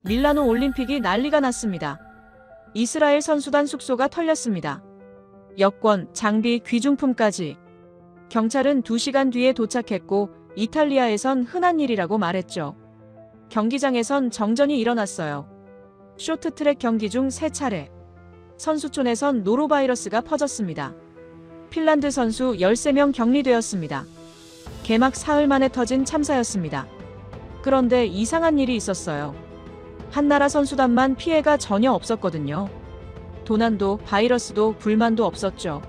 밀라노 올림픽이 난리가 났습니다. 이스라엘 선수단 숙소가 털렸습니다. 여권, 장비, 귀중품까지. 경찰은 2시간 뒤에 도착했고 이탈리아에선 흔한 일이라고 말했죠. 경기장에선 정전이 일어났어요. 쇼트트랙 경기 중 3차례. 선수촌에선 노로바이러스가 퍼졌습니다. 핀란드 선수 13명 격리되었습니다. 개막 사흘 만에 터진 참사였습니다. 그런데 이상한 일이 있었어요. 한나라 선수단만 피해가 전혀 없었거든요. 도난도, 바이러스도, 불만도 없었죠.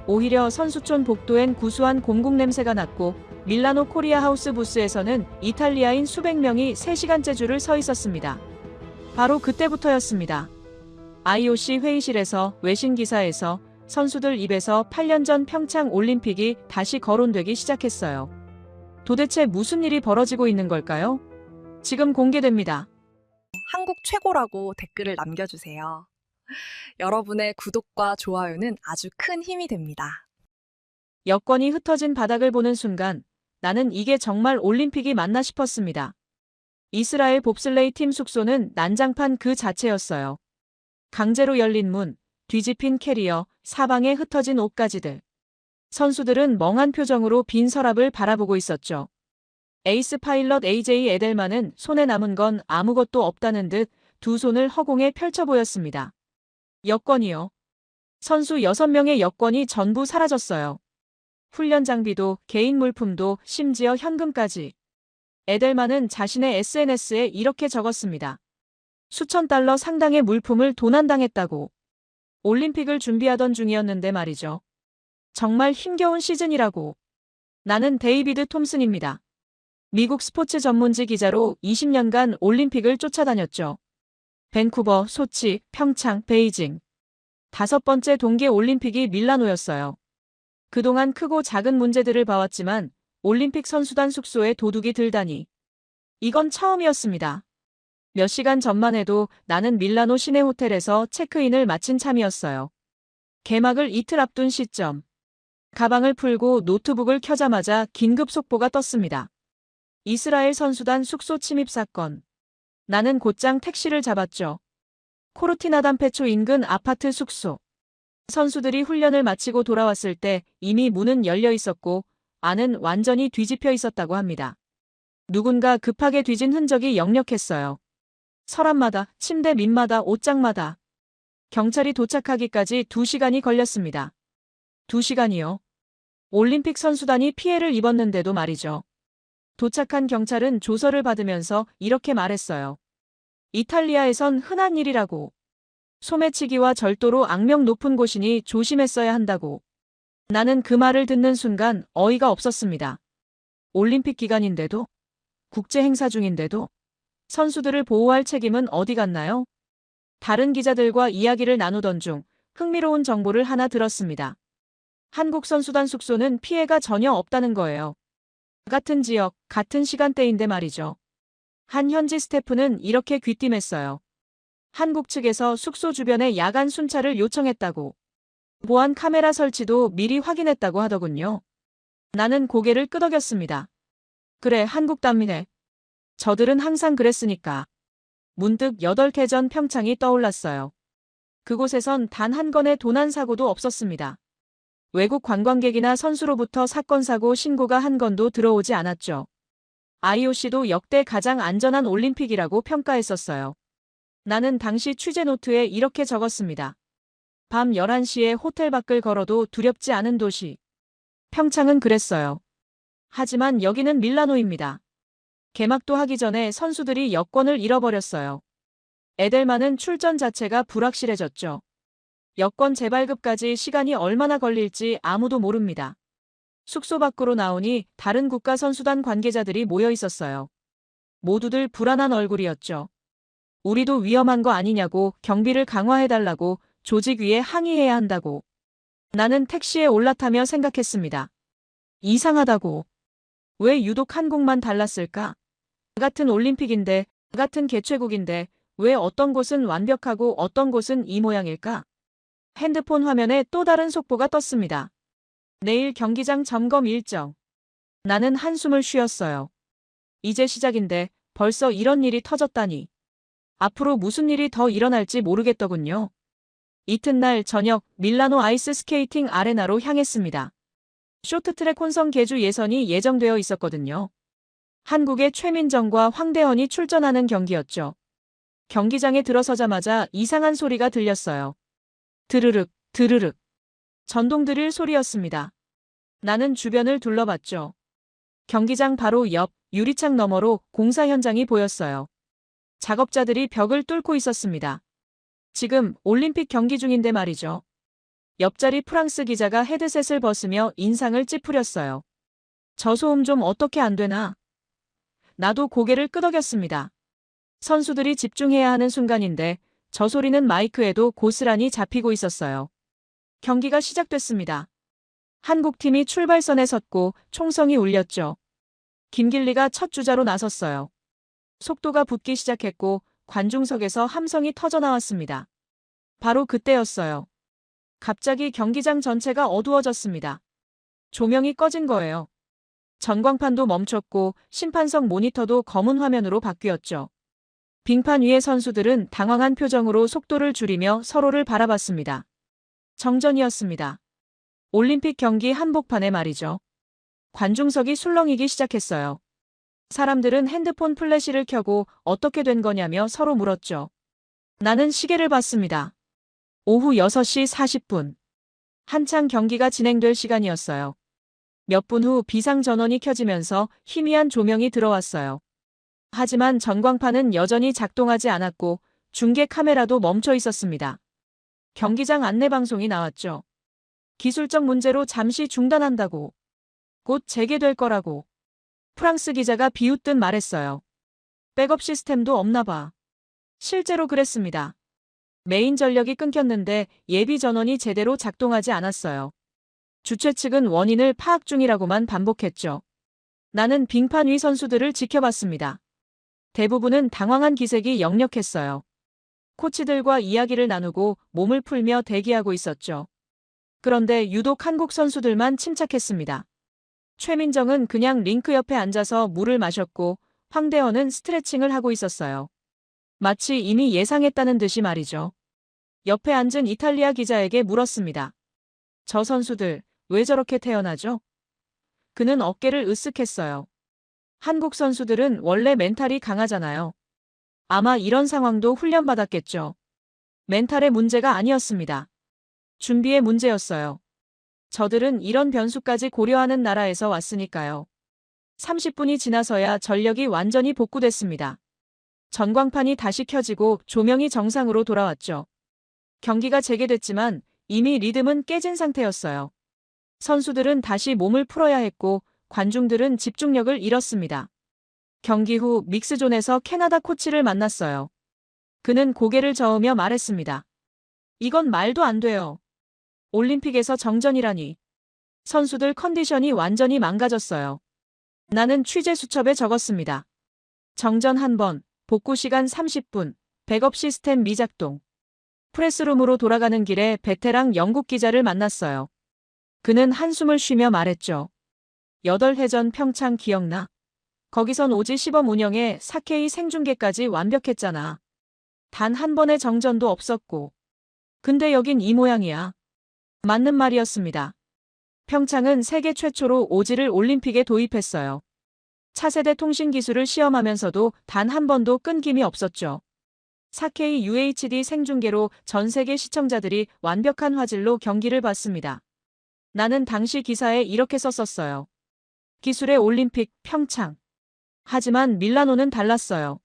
오히려 선수촌 복도엔 구수한 공국 냄새가 났고 밀라노 코리아 하우스 부스에서는 이탈리아인 수백 명이 3시간째 줄을 서 있었습니다. 바로 그때부터였습니다. IOC 회의실에서, 외신 기사에서, 선수들 입에서 8년 전 평창 올림픽이 다시 거론되기 시작했어요. 도대체 무슨 일이 벌어지고 있는 걸까요? 지금 공개됩니다. 한국 최고라고 댓글을 남겨주세요. 여러분의 구독과 좋아요는 아주 큰 힘이 됩니다. 여권이 흩어진 바닥을 보는 순간 나는 이게 정말 올림픽이 맞나 싶었습니다. 이스라엘 봅슬레이 팀 숙소는 난장판 그 자체였어요. 강제로 열린 문, 뒤집힌 캐리어, 사방에 흩어진 옷가지들. 선수들은 멍한 표정으로 빈 서랍을 바라보고 있었죠. 에이스 파일럿 AJ 에델만은 손에 남은 건 아무것도 없다는 듯 두 손을 허공에 펼쳐 보였습니다. 여권이요. 선수 6명의 여권이 전부 사라졌어요. 훈련 장비도, 개인 물품도, 심지어 현금까지. 에델만은 자신의 SNS에 이렇게 적었습니다. 수천 달러 상당의 물품을 도난당했다고. 올림픽을 준비하던 중이었는데 말이죠. 정말 힘겨운 시즌이라고. 나는 데이비드 톰슨입니다. 미국 스포츠 전문지 기자로 20년간 올림픽을 쫓아다녔죠. 밴쿠버, 소치, 평창, 베이징. 5번째 동계 올림픽이 밀라노였어요. 그동안 크고 작은 문제들을 봐왔지만 올림픽 선수단 숙소에 도둑이 들다니. 이건 처음이었습니다. 몇 시간 전만 해도 나는 밀라노 시내 호텔에서 체크인을 마친 참이었어요. 개막을 이틀 앞둔 시점. 가방을 풀고 노트북을 켜자마자 긴급 속보가 떴습니다. 이스라엘 선수단 숙소 침입 사건. 나는 곧장 택시를 잡았죠. 코르티나담페초 인근 아파트 숙소. 선수들이 훈련을 마치고 돌아왔을 때 이미 문은 열려 있었고 안은 완전히 뒤집혀 있었다고 합니다. 누군가 급하게 뒤진 흔적이 역력했어요. 서랍마다, 침대 밑마다, 옷장마다. 경찰이 도착하기까지 2시간이 걸렸습니다. 2시간이요. 올림픽 선수단이 피해를 입었는데도 말이죠. 도착한 경찰은 조서를 받으면서 이렇게 말했어요. 이탈리아에선 흔한 일이라고. 소매치기와 절도로 악명 높은 곳이니 조심했어야 한다고. 나는 그 말을 듣는 순간 어이가 없었습니다. 올림픽 기간인데도, 국제 행사 중인데도, 선수들을 보호할 책임은 어디 갔나요? 다른 기자들과 이야기를 나누던 중 흥미로운 정보를 하나 들었습니다. 한국 선수단 숙소는 피해가 전혀 없다는 거예요. 같은 지역, 같은 시간대인데 말이죠. 한 현지 스태프는 이렇게 귀띔했어요. 한국 측에서 숙소 주변에 야간 순찰을 요청했다고. 보안 카메라 설치도 미리 확인했다고 하더군요. 나는 고개를 끄덕였습니다. 그래, 한국답네. 저들은 항상 그랬으니까. 문득 8해 전 평창이 떠올랐어요. 그곳에선 단 한 건의 도난 사고도 없었습니다. 외국 관광객이나 선수로부터 사건 사고 신고가 한 건도 들어오지 않았죠. IOC도 역대 가장 안전한 올림픽이라고 평가했었어요. 나는 당시 취재 노트에 이렇게 적었습니다. 밤 11시에 호텔 밖을 걸어도 두렵지 않은 도시. 평창은 그랬어요. 하지만 여기는 밀라노입니다. 개막도 하기 전에 선수들이 여권을 잃어버렸어요. 에델만은 출전 자체가 불확실해졌죠. 여권 재발급까지 시간이 얼마나 걸릴지 아무도 모릅니다. 숙소 밖으로 나오니 다른 국가 선수단 관계자들이 모여 있었어요. 모두들 불안한 얼굴이었죠. 우리도 위험한 거 아니냐고, 경비를 강화해달라고, 조직 위에 항의해야 한다고. 나는 택시에 올라타며 생각했습니다. 이상하다고. 왜 유독 한국만 달랐을까? 같은 올림픽인데, 같은 개최국인데 왜 어떤 곳은 완벽하고 어떤 곳은 이 모양일까? 핸드폰 화면에 또 다른 속보가 떴습니다. 내일 경기장 점검 일정. 나는 한숨을 쉬었어요. 이제 시작인데 벌써 이런 일이 터졌다니. 앞으로 무슨 일이 더 일어날지 모르겠더군요. 이튿날 저녁 밀라노 아이스 스케이팅 아레나로 향했습니다. 쇼트트랙 혼성 계주 예선이 예정되어 있었거든요. 한국의 최민정과 황대헌이 출전하는 경기였죠. 경기장에 들어서자마자 이상한 소리가 들렸어요. 드르륵, 드르륵. 전동 드릴 소리였습니다. 나는 주변을 둘러봤죠. 경기장 바로 옆 유리창 너머로 공사 현장이 보였어요. 작업자들이 벽을 뚫고 있었습니다. 지금 올림픽 경기 중인데 말이죠. 옆자리 프랑스 기자가 헤드셋을 벗으며 인상을 찌푸렸어요. 저 소음 좀 어떻게 안 되나? 나도 고개를 끄덕였습니다. 선수들이 집중해야 하는 순간인데 저 소리는 마이크에도 고스란히 잡히고 있었어요. 경기가 시작됐습니다. 한국팀이 출발선에 섰고 총성이 울렸죠. 김길리가 첫 주자로 나섰어요. 속도가 붙기 시작했고 관중석에서 함성이 터져나왔습니다. 바로 그때였어요. 갑자기 경기장 전체가 어두워졌습니다. 조명이 꺼진 거예요. 전광판도 멈췄고 심판석 모니터도 검은 화면으로 바뀌었죠. 빙판 위의 선수들은 당황한 표정으로 속도를 줄이며 서로를 바라봤습니다. 정전이었습니다. 올림픽 경기 한복판에 말이죠. 관중석이 술렁이기 시작했어요. 사람들은 핸드폰 플래시를 켜고 어떻게 된 거냐며 서로 물었죠. 나는 시계를 봤습니다. 오후 6시 40분. 한창 경기가 진행될 시간이었어요. 몇 분 후 비상전원이 켜지면서 희미한 조명이 들어왔어요. 하지만 전광판은 여전히 작동하지 않았고 중계 카메라도 멈춰 있었습니다. 경기장 안내방송이 나왔죠. 기술적 문제로 잠시 중단한다고. 곧 재개될 거라고. 프랑스 기자가 비웃듯 말했어요. 백업 시스템도 없나 봐. 실제로 그랬습니다. 메인 전력이 끊겼는데 예비 전원이 제대로 작동하지 않았어요. 주최 측은 원인을 파악 중이라고만 반복했죠. 나는 빙판 위 선수들을 지켜봤습니다. 대부분은 당황한 기색이 역력했어요. 코치들과 이야기를 나누고 몸을 풀며 대기하고 있었죠. 그런데 유독 한국 선수들만 침착했습니다. 최민정은 그냥 링크 옆에 앉아서 물을 마셨고 황대헌은 스트레칭을 하고 있었어요. 마치 이미 예상했다는 듯이 말이죠. 옆에 앉은 이탈리아 기자에게 물었습니다. 저 선수들 왜 저렇게 태어나죠? 그는 어깨를 으쓱했어요. 한국 선수들은 원래 멘탈이 강하잖아요. 아마 이런 상황도 훈련받았겠죠. 멘탈의 문제가 아니었습니다. 준비의 문제였어요. 저들은 이런 변수까지 고려하는 나라에서 왔으니까요. 30분이 지나서야 전력이 완전히 복구됐습니다. 전광판이 다시 켜지고 조명이 정상으로 돌아왔죠. 경기가 재개됐지만 이미 리듬은 깨진 상태였어요. 선수들은 다시 몸을 풀어야 했고 관중들은 집중력을 잃었습니다. 경기 후 믹스존에서 캐나다 코치를 만났어요. 그는 고개를 저으며 말했습니다. 이건 말도 안 돼요. 올림픽에서 정전이라니. 선수들 컨디션이 완전히 망가졌어요. 나는 취재 수첩에 적었습니다. 정전 1번, 복구 시간 30분, 백업 시스템 미작동. 프레스룸으로 돌아가는 길에 베테랑 영국 기자를 만났어요. 그는 한숨을 쉬며 말했죠. 8회전 평창 기억나? 거기선 오지 시범 운영에 4K 생중계까지 완벽했잖아. 단 한 번의 정전도 없었고. 근데 여긴 이 모양이야. 맞는 말이었습니다. 평창은 세계 최초로 오지를 올림픽에 도입했어요. 차세대 통신 기술을 시험하면서도 단 한 번도 끊김이 없었죠. 4K UHD 생중계로 전 세계 시청자들이 완벽한 화질로 경기를 봤습니다. 나는 당시 기사에 이렇게 썼었어요. 기술의 올림픽 평창. 하지만 밀라노는 달랐어요.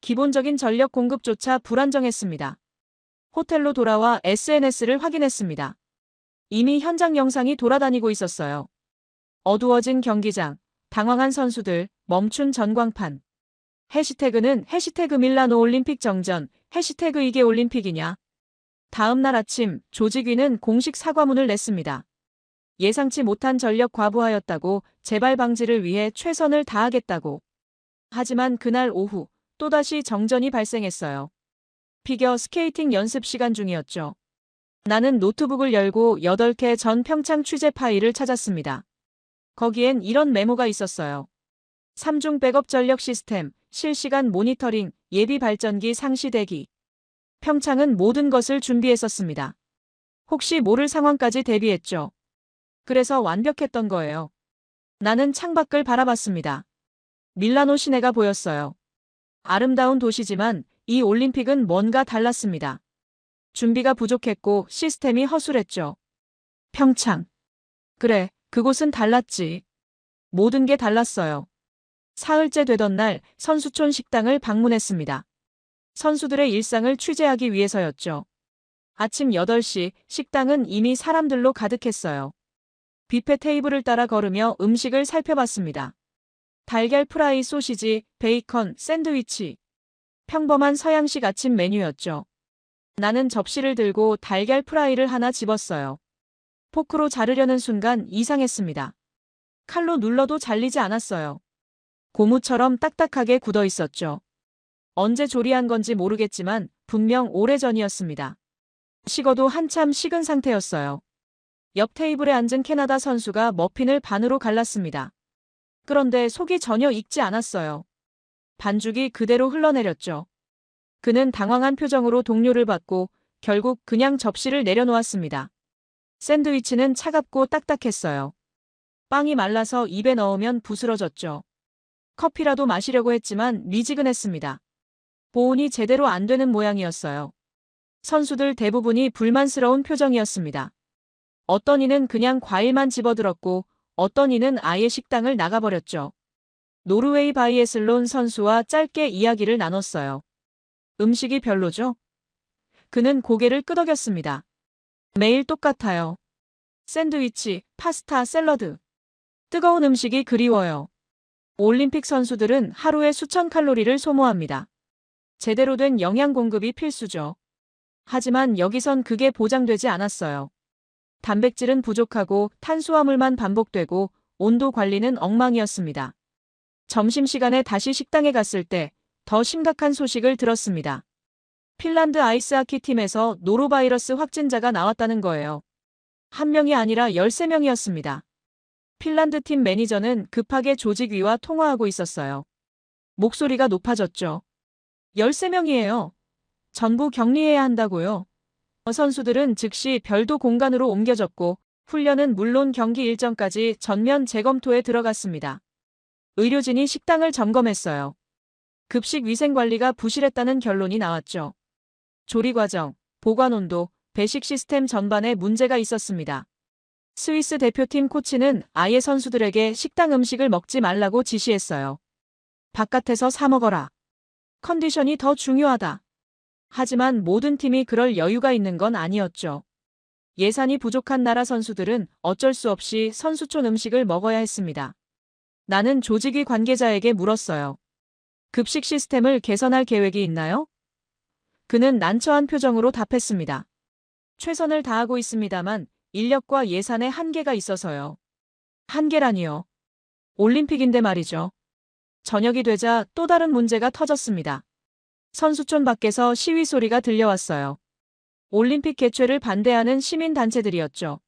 기본적인 전력 공급조차 불안정했습니다. 호텔로 돌아와 SNS를 확인했습니다. 이미 현장 영상이 돌아다니고 있었어요. 어두워진 경기장, 당황한 선수들, 멈춘 전광판. 해시태그는 해시태그 밀라노 올림픽 정전, 해시태그 이게 올림픽이냐. 다음 날 아침 조직위는 공식 사과문을 냈습니다. 예상치 못한 전력 과부하였다고 재발 방지를 위해 최선을 다하겠다고. 하지만 그날 오후 또다시 정전이 발생했어요. 피겨 스케이팅 연습 시간 중이었죠. 나는 노트북을 열고 8개 전 평창 취재 파일을 찾았습니다. 거기엔 이런 메모가 있었어요. 3중 백업 전력 시스템, 실시간 모니터링, 예비 발전기 상시 대기. 평창은 모든 것을 준비했었습니다. 혹시 모를 상황까지 대비했죠. 그래서 완벽했던 거예요. 나는 창밖을 바라봤습니다. 밀라노 시내가 보였어요. 아름다운 도시지만 이 올림픽은 뭔가 달랐습니다. 준비가 부족했고 시스템이 허술했죠. 평창. 그래, 그곳은 달랐지. 모든 게 달랐어요. 사흘째 되던 날 선수촌 식당을 방문했습니다. 선수들의 일상을 취재하기 위해서였죠. 아침 8시 식당은 이미 사람들로 가득했어요. 뷔페 테이블을 따라 걸으며 음식을 살펴봤습니다. 달걀 프라이, 소시지, 베이컨, 샌드위치. 평범한 서양식 아침 메뉴였죠. 나는 접시를 들고 달걀 프라이를 하나 집었어요. 포크로 자르려는 순간 이상했습니다. 칼로 눌러도 잘리지 않았어요. 고무처럼 딱딱하게 굳어 있었죠. 언제 조리한 건지 모르겠지만 분명 오래전이었습니다. 식어도 한참 식은 상태였어요. 옆 테이블에 앉은 캐나다 선수가 머핀을 반으로 갈랐습니다. 그런데 속이 전혀 익지 않았어요. 반죽이 그대로 흘러내렸죠. 그는 당황한 표정으로 동료를 받고 결국 그냥 접시를 내려놓았습니다. 샌드위치는 차갑고 딱딱했어요. 빵이 말라서 입에 넣으면 부스러졌죠. 커피라도 마시려고 했지만 미지근했습니다. 보온이 제대로 안 되는 모양이었어요. 선수들 대부분이 불만스러운 표정이었습니다. 어떤 이는 그냥 과일만 집어들었고 어떤 이는 아예 식당을 나가버렸죠. 노르웨이 바이애슬론 선수와 짧게 이야기를 나눴어요. 음식이 별로죠? 그는 고개를 끄덕였습니다. 매일 똑같아요. 샌드위치, 파스타, 샐러드. 뜨거운 음식이 그리워요. 올림픽 선수들은 하루에 수천 칼로리를 소모합니다. 제대로 된 영양 공급이 필수죠. 하지만 여기선 그게 보장되지 않았어요. 단백질은 부족하고 탄수화물만 반복되고 온도 관리는 엉망이었습니다. 점심시간에 다시 식당에 갔을 때 더 심각한 소식을 들었습니다. 핀란드 아이스하키 팀에서 노로바이러스 확진자가 나왔다는 거예요. 한 명이 아니라 13명이었습니다. 핀란드 팀 매니저는 급하게 조직위와 통화하고 있었어요. 목소리가 높아졌죠. 13명이에요. 전부 격리해야 한다고요. 선수들은 즉시 별도 공간으로 옮겨졌고 훈련은 물론 경기 일정까지 전면 재검토에 들어갔습니다. 의료진이 식당을 점검했어요. 급식 위생 관리가 부실했다는 결론이 나왔죠. 조리 과정, 보관 온도, 배식 시스템 전반에 문제가 있었습니다. 스위스 대표팀 코치는 아예 선수들에게 식당 음식을 먹지 말라고 지시했어요. 바깥에서 사 먹어라. 컨디션이 더 중요하다. 하지만 모든 팀이 그럴 여유가 있는 건 아니었죠. 예산이 부족한 나라 선수들은 어쩔 수 없이 선수촌 음식을 먹어야 했습니다. 나는 조직위 관계자에게 물었어요. 급식 시스템을 개선할 계획이 있나요? 그는 난처한 표정으로 답했습니다. 최선을 다하고 있습니다만 인력과 예산에 한계가 있어서요. 한계라니요. 올림픽인데 말이죠. 저녁이 되자 또 다른 문제가 터졌습니다. 선수촌 밖에서 시위 소리가 들려왔어요. 올림픽 개최를 반대하는 시민단체들이었죠.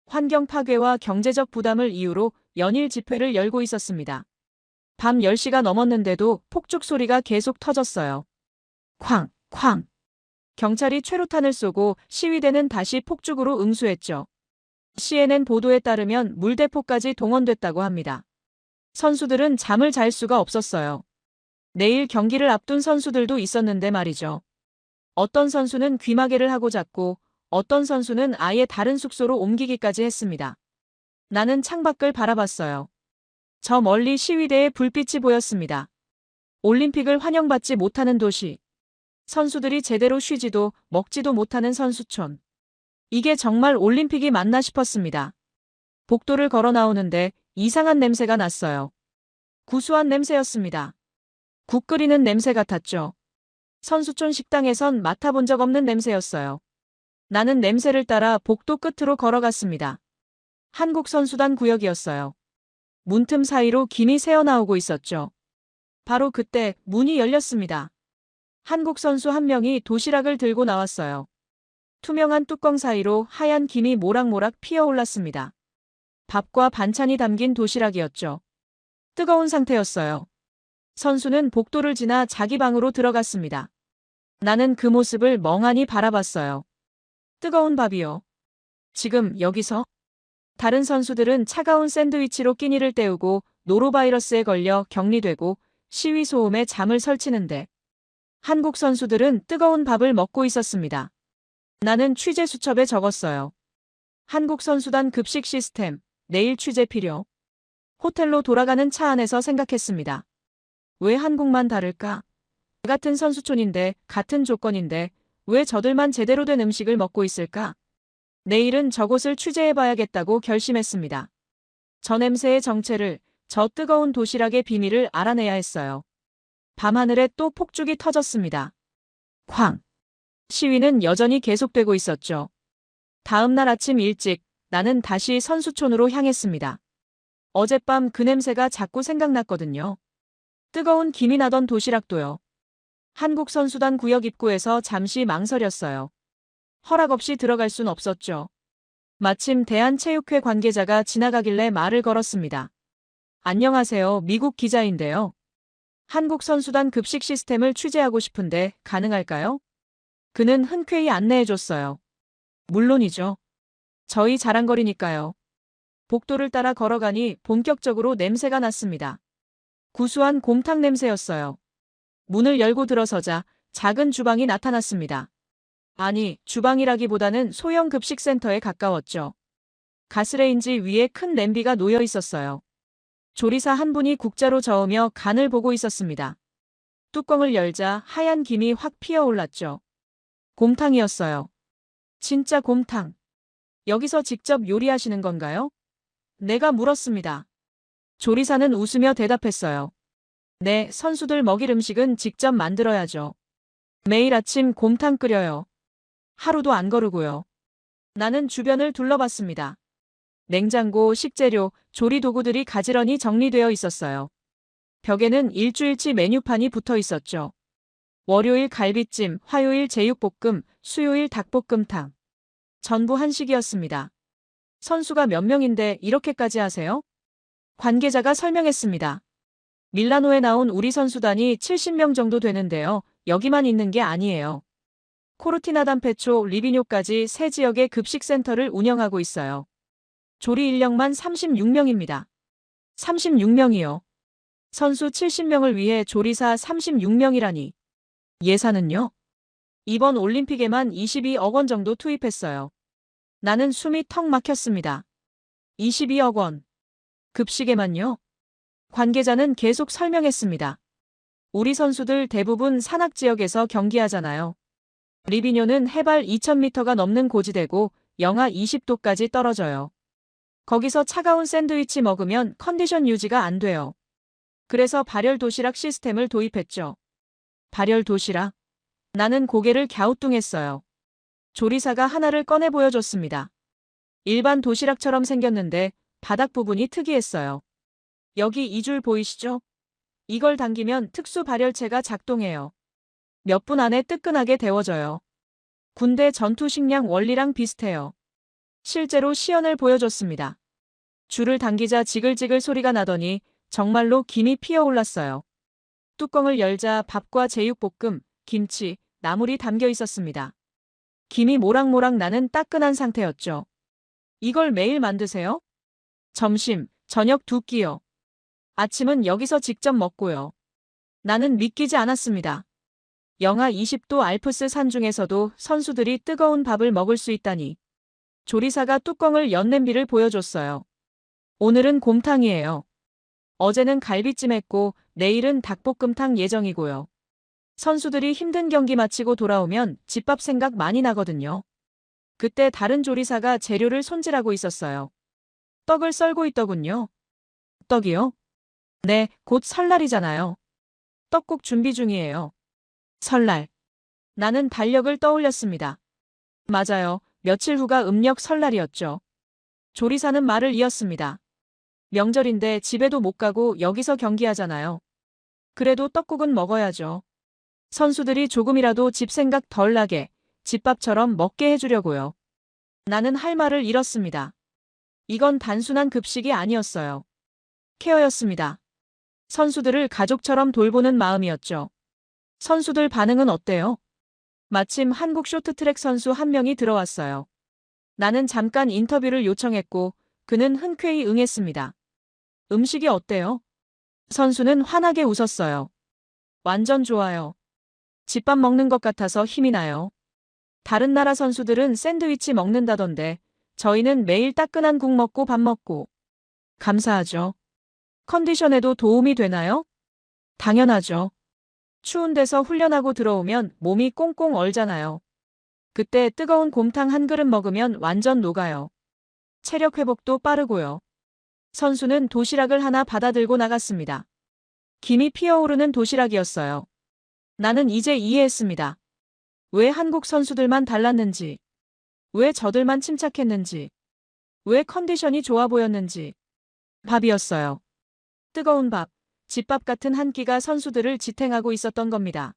환경 파괴와 경제적 부담을 이유로 연일 집회를 열고 있었습니다. 밤 10시가 넘었는데도 폭죽 소리가 계속 터졌어요. 쾅, 쾅. 경찰이 최루탄을 쏘고 시위대는 다시 폭죽으로 응수했죠. CNN 보도에 따르면 물대포까지 동원됐다고 합니다. 선수들은 잠을 잘 수가 없었어요. 내일 경기를 앞둔 선수들도 있었는데 말이죠. 어떤 선수는 귀마개를 하고 잤고 어떤 선수는 아예 다른 숙소로 옮기기까지 했습니다. 나는 창밖을 바라봤어요. 저 멀리 시위대의 불빛이 보였습니다. 올림픽을 환영받지 못하는 도시. 선수들이 제대로 쉬지도 먹지도 못하는 선수촌. 이게 정말 올림픽이 맞나 싶었습니다. 복도를 걸어 나오는데 이상한 냄새가 났어요. 구수한 냄새였습니다. 국 끓이는 냄새 같았죠. 선수촌 식당에선 맡아본 적 없는 냄새였어요. 나는 냄새를 따라 복도 끝으로 걸어갔습니다. 한국 선수단 구역이었어요. 문틈 사이로 김이 새어나오고 있었죠. 바로 그때 문이 열렸습니다. 한국 선수 한 명이 도시락을 들고 나왔어요. 투명한 뚜껑 사이로 하얀 김이 모락모락 피어올랐습니다. 밥과 반찬이 담긴 도시락이었죠. 뜨거운 상태였어요. 선수는 복도를 지나 자기 방으로 들어갔습니다. 나는 그 모습을 멍하니 바라봤어요. 뜨거운 밥이요. 지금 여기서? 다른 선수들은 차가운 샌드위치로 끼니를 때우고 노로바이러스에 걸려 격리되고 시위 소음에 잠을 설치는데 한국 선수들은 뜨거운 밥을 먹고 있었습니다. 나는 취재 수첩에 적었어요. 한국 선수단 급식 시스템, 내일 취재 필요. 호텔로 돌아가는 차 안에서 생각했습니다. 왜 한국만 다를까? 같은 선수촌인데, 같은 조건인데, 왜 저들만 제대로 된 음식을 먹고 있을까? 내일은 저곳을 취재해봐야겠다고 결심했습니다. 저 냄새의 정체를, 저 뜨거운 도시락의 비밀을 알아내야 했어요. 밤하늘에 또 폭죽이 터졌습니다. 쾅! 시위는 여전히 계속되고 있었죠. 다음 날 아침 일찍 나는 다시 선수촌으로 향했습니다. 어젯밤 그 냄새가 자꾸 생각났거든요. 뜨거운 김이 나던 도시락도요. 한국 선수단 구역 입구에서 잠시 망설였어요. 허락 없이 들어갈 순 없었죠. 마침 대한체육회 관계자가 지나가길래 말을 걸었습니다. 안녕하세요. 미국 기자인데요. 한국 선수단 급식 시스템을 취재하고 싶은데 가능할까요? 그는 흔쾌히 안내해줬어요. 물론이죠. 저희 자랑거리니까요. 복도를 따라 걸어가니 본격적으로 냄새가 났습니다. 구수한 곰탕 냄새였어요. 문을 열고 들어서자 작은 주방이 나타났습니다. 아니, 주방이라기보다는 소형 급식센터에 가까웠죠. 가스레인지 위에 큰 냄비가 놓여 있었어요. 조리사 한 분이 국자로 저으며 간을 보고 있었습니다. 뚜껑을 열자 하얀 김이 확 피어올랐죠. 곰탕이었어요. 진짜 곰탕. 여기서 직접 요리하시는 건가요? 내가 물었습니다. 조리사는 웃으며 대답했어요. 네, 선수들 먹일 음식은 직접 만들어야죠. 매일 아침 곰탕 끓여요. 하루도 안 거르고요. 나는 주변을 둘러봤습니다. 냉장고, 식재료, 조리 도구들이 가지런히 정리되어 있었어요. 벽에는 일주일치 메뉴판이 붙어 있었죠. 월요일 갈비찜, 화요일 제육볶음, 수요일 닭볶음탕. 전부 한식이었습니다. 선수가 몇 명인데 이렇게까지 하세요? 관계자가 설명했습니다. 밀라노에 나온 우리 선수단이 70명 정도 되는데요. 여기만 있는 게 아니에요. 코르티나 담페초, 리비뇨까지 세 지역의 급식센터를 운영하고 있어요. 조리 인력만 36명입니다. 36명이요. 선수 70명을 위해 조리사 36명이라니. 예산은요? 이번 올림픽에만 22억 원 정도 투입했어요. 나는 숨이 턱 막혔습니다. 22억 원. 급식에만요? 관계자는 계속 설명했습니다. 우리 선수들 대부분 산악지역에서 경기하잖아요. 리비뇨는 해발 2000m가 넘는 고지대고 영하 20도까지 떨어져요. 거기서 차가운 샌드위치 먹으면 컨디션 유지가 안 돼요. 그래서 발열 도시락 시스템을 도입했죠. 발열 도시락? 나는 고개를 갸우뚱했어요. 조리사가 하나를 꺼내 보여줬습니다. 일반 도시락처럼 생겼는데 바닥 부분이 특이했어요. 여기 이 줄 보이시죠? 이걸 당기면 특수 발열체가 작동해요. 몇 분 안에 뜨끈하게 데워져요. 군대 전투 식량 원리랑 비슷해요. 실제로 시연을 보여줬습니다. 줄을 당기자 지글지글 소리가 나더니 정말로 김이 피어올랐어요. 뚜껑을 열자 밥과 제육볶음, 김치, 나물이 담겨 있었습니다. 김이 모락모락 나는 따끈한 상태였죠. 이걸 매일 만드세요? 점심, 저녁 두 끼요. 아침은 여기서 직접 먹고요. 나는 믿기지 않았습니다. 영하 20도 알프스 산 중에서도 선수들이 뜨거운 밥을 먹을 수 있다니. 조리사가 뚜껑을 연 냄비를 보여줬어요. 오늘은 곰탕이에요. 어제는 갈비찜 했고 내일은 닭볶음탕 예정이고요. 선수들이 힘든 경기 마치고 돌아오면 집밥 생각 많이 나거든요. 그때 다른 조리사가 재료를 손질하고 있었어요. 떡을 썰고 있더군요. 떡이요? 네, 곧 설날이잖아요. 떡국 준비 중이에요. 설날. 나는 달력을 떠올렸습니다. 맞아요. 며칠 후가 음력 설날이었죠. 조리사는 말을 이었습니다. 명절인데 집에도 못 가고 여기서 경기하잖아요. 그래도 떡국은 먹어야죠. 선수들이 조금이라도 집 생각 덜 나게 집밥처럼 먹게 해주려고요. 나는 할 말을 잃었습니다. 이건 단순한 급식이 아니었어요. 케어였습니다. 선수들을 가족처럼 돌보는 마음이었죠. 선수들 반응은 어때요? 마침 한국 쇼트트랙 선수 한 명이 들어왔어요. 나는 잠깐 인터뷰를 요청했고 그는 흔쾌히 응했습니다. 음식이 어때요? 선수는 환하게 웃었어요. 완전 좋아요. 집밥 먹는 것 같아서 힘이 나요. 다른 나라 선수들은 샌드위치 먹는다던데 저희는 매일 따끈한 국 먹고 밥 먹고. 감사하죠. 컨디션에도 도움이 되나요? 당연하죠. 추운 데서 훈련하고 들어오면 몸이 꽁꽁 얼잖아요. 그때 뜨거운 곰탕 한 그릇 먹으면 완전 녹아요. 체력 회복도 빠르고요. 선수는 도시락을 하나 받아들고 나갔습니다. 김이 피어오르는 도시락이었어요. 나는 이제 이해했습니다. 왜 한국 선수들만 달랐는지, 왜 저들만 침착했는지, 왜 컨디션이 좋아 보였는지. 밥이었어요. 뜨거운 밥, 집밥 같은 한 끼가 선수들을 지탱하고 있었던 겁니다.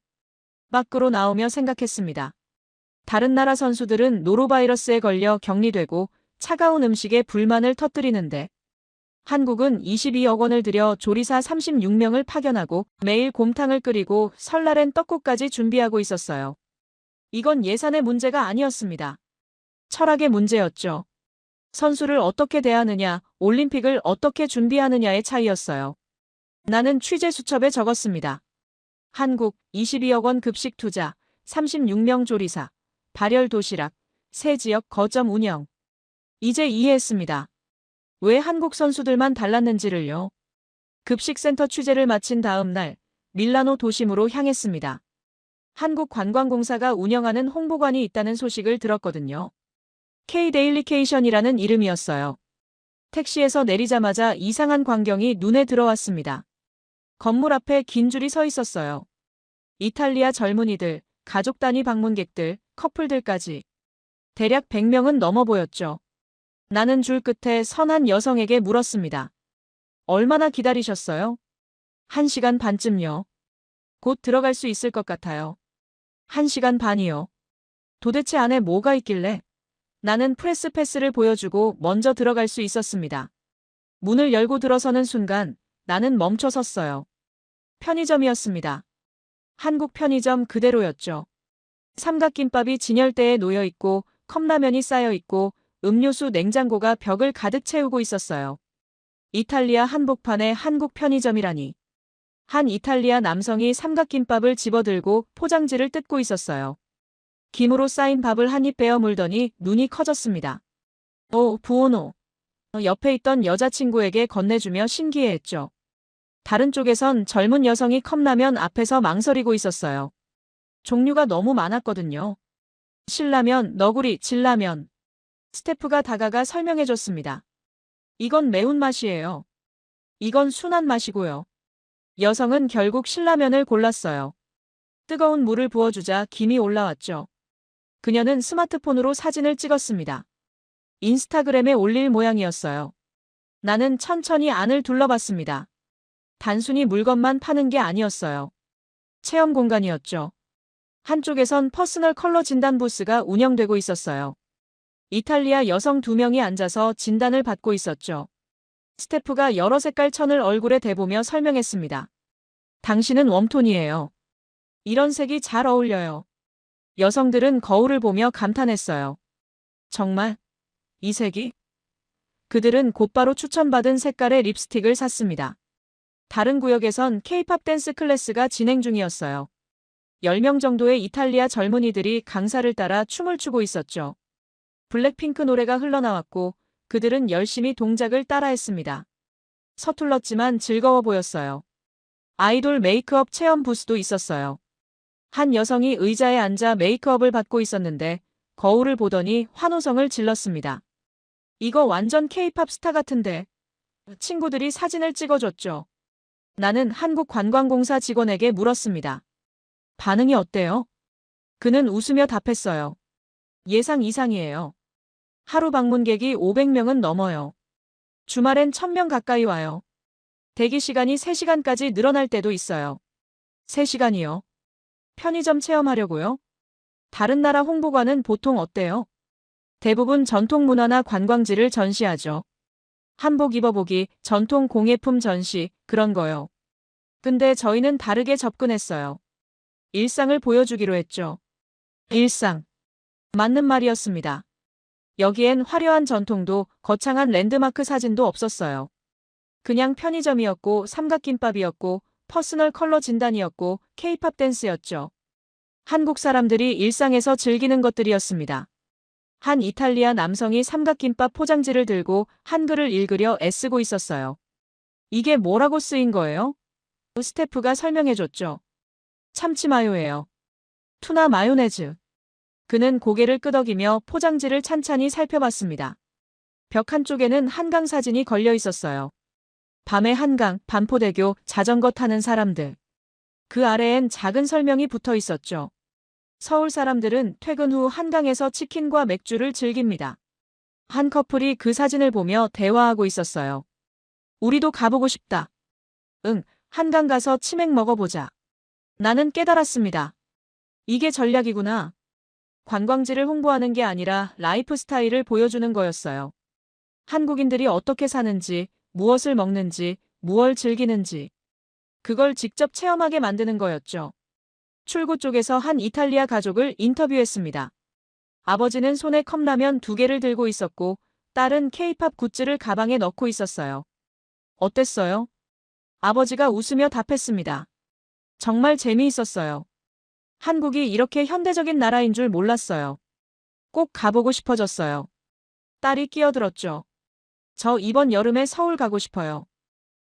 밖으로 나오며 생각했습니다. 다른 나라 선수들은 노로바이러스에 걸려 격리되고 차가운 음식에 불만을 터뜨리는데 한국은 22억 원을 들여 조리사 36명을 파견하고 매일 곰탕을 끓이고 설날엔 떡국까지 준비하고 있었어요. 이건 예산의 문제가 아니었습니다. 철학의 문제였죠. 선수를 어떻게 대하느냐, 올림픽을 어떻게 준비하느냐의 차이였어요. 나는 취재 수첩에 적었습니다. 한국 22억 원 급식 투자, 36명 조리사, 발열 도시락, 새 지역 거점 운영. 이제 이해했습니다. 왜 한국 선수들만 달랐는지를요. 급식센터 취재를 마친 다음 날 밀라노 도심으로 향했습니다. 한국관광공사가 운영하는 홍보관이 있다는 소식을 들었거든요. K-데일리케이션이라는 이름이었어요. 택시에서 내리자마자 이상한 광경이 눈에 들어왔습니다. 건물 앞에 긴 줄이 서 있었어요. 이탈리아 젊은이들, 가족 단위 방문객들, 커플들까지. 대략 100명은 넘어 보였죠. 나는 줄 끝에 선 한 여성에게 물었습니다. 얼마나 기다리셨어요? 1시간 반쯤요. 곧 들어갈 수 있을 것 같아요. 1시간 반이요. 도대체 안에 뭐가 있길래? 나는 프레스 패스를 보여주고 먼저 들어갈 수 있었습니다. 문을 열고 들어서는 순간 나는 멈춰 섰어요. 편의점이었습니다. 한국 편의점 그대로였죠. 삼각김밥이 진열대에 놓여 있고 컵라면이 쌓여 있고 음료수 냉장고가 벽을 가득 채우고 있었어요. 이탈리아 한복판에 한국 편의점이라니. 한 이탈리아 남성이 삼각김밥을 집어들고 포장지를 뜯고 있었어요. 김으로 쌓인 밥을 한 입 베어 물더니 눈이 커졌습니다. 오, 부오노. 옆에 있던 여자친구에게 건네주며 신기해했죠. 다른 쪽에선 젊은 여성이 컵라면 앞에서 망설이고 있었어요. 종류가 너무 많았거든요. 신라면, 너구리, 진라면. 스태프가 다가가 설명해줬습니다. 이건 매운맛이에요. 이건 순한 맛이고요. 여성은 결국 신라면을 골랐어요. 뜨거운 물을 부어주자 김이 올라왔죠. 그녀는 스마트폰으로 사진을 찍었습니다. 인스타그램에 올릴 모양이었어요. 나는 천천히 안을 둘러봤습니다. 단순히 물건만 파는 게 아니었어요. 체험 공간이었죠. 한쪽에선 퍼스널 컬러 진단 부스가 운영되고 있었어요. 이탈리아 여성 2명이 앉아서 진단을 받고 있었죠. 스태프가 여러 색깔 천을 얼굴에 대보며 설명했습니다. 당신은 웜톤이에요. 이런 색이 잘 어울려요. 여성들은 거울을 보며 감탄했어요. 정말? 이 색이? 그들은 곧바로 추천받은 색깔의 립스틱을 샀습니다. 다른 구역에선 K-팝 댄스 클래스가 진행 중이었어요. 10명 정도의 이탈리아 젊은이들이 강사를 따라 춤을 추고 있었죠. 블랙핑크 노래가 흘러나왔고 그들은 열심히 동작을 따라했습니다. 서툴렀지만 즐거워 보였어요. 아이돌 메이크업 체험 부스도 있었어요. 한 여성이 의자에 앉아 메이크업을 받고 있었는데 거울을 보더니 환호성을 질렀습니다. 이거 완전 K-팝 스타 같은데. 친구들이 사진을 찍어줬죠. 나는 한국관광공사 직원에게 물었습니다. 반응이 어때요? 그는 웃으며 답했어요. 예상 이상이에요. 하루 방문객이 500명은 넘어요. 주말엔 1000명 가까이 와요. 대기 시간이 3시간까지 늘어날 때도 있어요. 3시간이요? 편의점 체험하려고요? 다른 나라 홍보관은 보통 어때요? 대부분 전통 문화나 관광지를 전시하죠. 한복 입어보기, 전통 공예품 전시, 그런 거요. 근데 저희는 다르게 접근했어요. 일상을 보여주기로 했죠. 일상. 맞는 말이었습니다. 여기엔 화려한 전통도 거창한 랜드마크 사진도 없었어요. 그냥 편의점이었고 삼각김밥이었고 퍼스널 컬러 진단이었고 케이팝 댄스였죠. 한국 사람들이 일상에서 즐기는 것들이었습니다. 한 이탈리아 남성이 삼각김밥 포장지를 들고 한글을 읽으려 애쓰고 있었어요. 이게 뭐라고 쓰인 거예요? 스태프가 설명해줬죠. 참치 마요예요. 투나 마요네즈. 그는 고개를 끄덕이며 포장지를 찬찬히 살펴봤습니다. 벽 한쪽에는 한강 사진이 걸려 있었어요. 밤의 한강, 반포대교, 자전거 타는 사람들. 그 아래엔 작은 설명이 붙어 있었죠. 서울 사람들은 퇴근 후 한강에서 치킨과 맥주를 즐깁니다. 한 커플이 그 사진을 보며 대화하고 있었어요. 우리도 가보고 싶다. 응, 한강 가서 치맥 먹어보자. 나는 깨달았습니다. 이게 전략이구나. 관광지를 홍보하는 게 아니라 라이프 스타일을 보여주는 거였어요. 한국인들이 어떻게 사는지, 무엇을 먹는지, 무엇을 즐기는지. 그걸 직접 체험하게 만드는 거였죠. 출구 쪽에서 한 이탈리아 가족을 인터뷰했습니다. 아버지는 손에 컵라면 2개를 들고 있었고, 딸은 케이팝 굿즈를 가방에 넣고 있었어요. 어땠어요? 아버지가 웃으며 답했습니다. 정말 재미있었어요. 한국이 이렇게 현대적인 나라인 줄 몰랐어요. 꼭 가보고 싶어졌어요. 딸이 끼어들었죠. 저 이번 여름에 서울 가고 싶어요.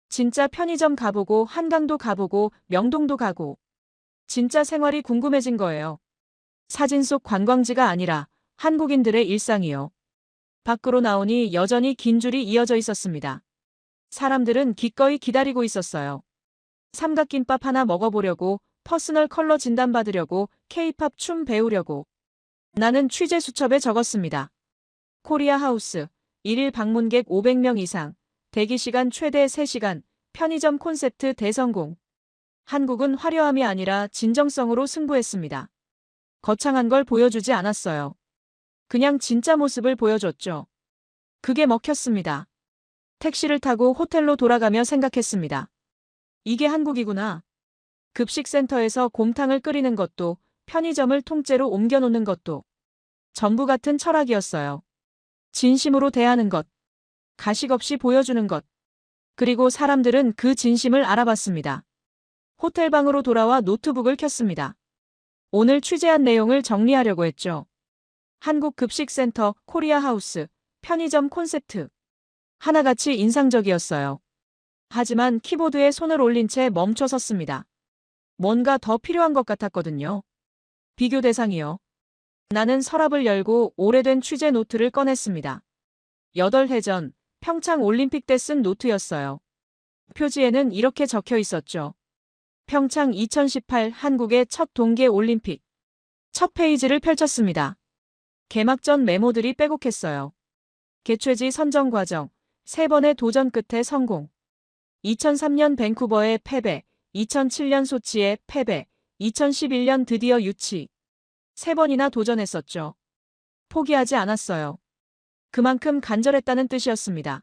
진짜 편의점 가보고 한강도 가보고 명동도 가고. 진짜 생활이 궁금해진 거예요. 사진 속 관광지가 아니라 한국인들의 일상이요. 밖으로 나오니 여전히 긴 줄이 이어져 있었습니다. 사람들은 기꺼이 기다리고 있었어요. 삼각김밥 하나 먹어보려고, 퍼스널 컬러 진단받으려고, 케이팝 춤 배우려고. 나는 취재 수첩에 적었습니다. 코리아 하우스, 1일 방문객 500명 이상, 대기시간 최대 3시간, 편의점 콘셉트 대성공. 한국은 화려함이 아니라 진정성으로 승부했습니다. 거창한 걸 보여주지 않았어요. 그냥 진짜 모습을 보여줬죠. 그게 먹혔습니다. 택시를 타고 호텔로 돌아가며 생각했습니다. 이게 한국이구나. 급식센터에서 곰탕을 끓이는 것도, 편의점을 통째로 옮겨놓는 것도 전부 같은 철학이었어요. 진심으로 대하는 것, 가식 없이 보여주는 것. 그리고 사람들은 그 진심을 알아봤습니다. 호텔방으로 돌아와 노트북을 켰습니다. 오늘 취재한 내용을 정리하려고 했죠. 한국급식센터, 코리아 하우스, 편의점 콘셉트. 하나같이 인상적이었어요. 하지만 키보드에 손을 올린 채 멈춰 섰습니다. 뭔가 더 필요한 것 같았거든요. 비교 대상이요. 나는 서랍을 열고 오래된 취재 노트를 꺼냈습니다. 8해 전 평창 올림픽 때 쓴 노트였어요. 표지에는 이렇게 적혀 있었죠. 평창 2018 한국의 첫 동계 올림픽. 첫 페이지를 펼쳤습니다. 개막전 메모들이 빼곡했어요. 개최지 선정 과정, 3번의 도전 끝에 성공. 2003년 밴쿠버의 패배, 2007년 소치의 패배, 2011년 드디어 유치. 3번이나 도전했었죠. 포기하지 않았어요. 그만큼 간절했다는 뜻이었습니다.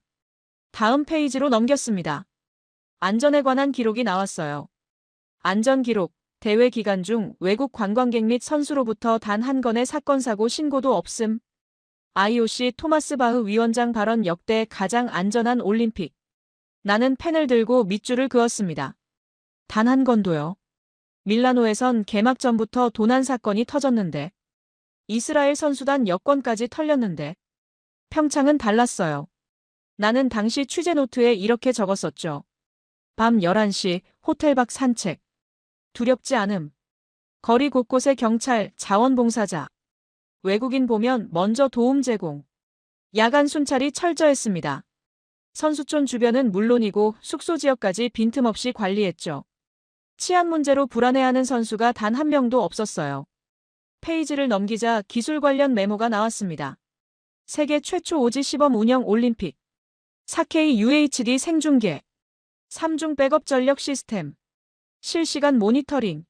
다음 페이지로 넘겼습니다. 안전에 관한 기록이 나왔어요. 안전 기록, 대회 기간 중 외국 관광객 및 선수로부터 단 한 건의 사건 사고 신고도 없음. IOC 토마스 바흐 위원장 발언 역대 가장 안전한 올림픽. 나는 펜을 들고 밑줄을 그었습니다. 단 한 건도요. 밀라노에선 개막 전부터 도난 사건이 터졌는데. 이스라엘 선수단 여권까지 털렸는데. 평창은 달랐어요. 나는 당시 취재 노트에 이렇게 적었었죠. 밤 11시 호텔 밖 산책. 두렵지 않음. 거리 곳곳에 경찰, 자원봉사자. 외국인 보면 먼저 도움 제공. 야간 순찰이 철저했습니다. 선수촌 주변은 물론이고 숙소 지역까지 빈틈없이 관리했죠. 치안 문제로 불안해하는 선수가 단 한 명도 없었어요. 페이지를 넘기자 기술 관련 메모가 나왔습니다. 세계 최초 오지 시범 운영 올림픽. 4K UHD 생중계. 3중 백업 전력 시스템. 실시간 모니터링.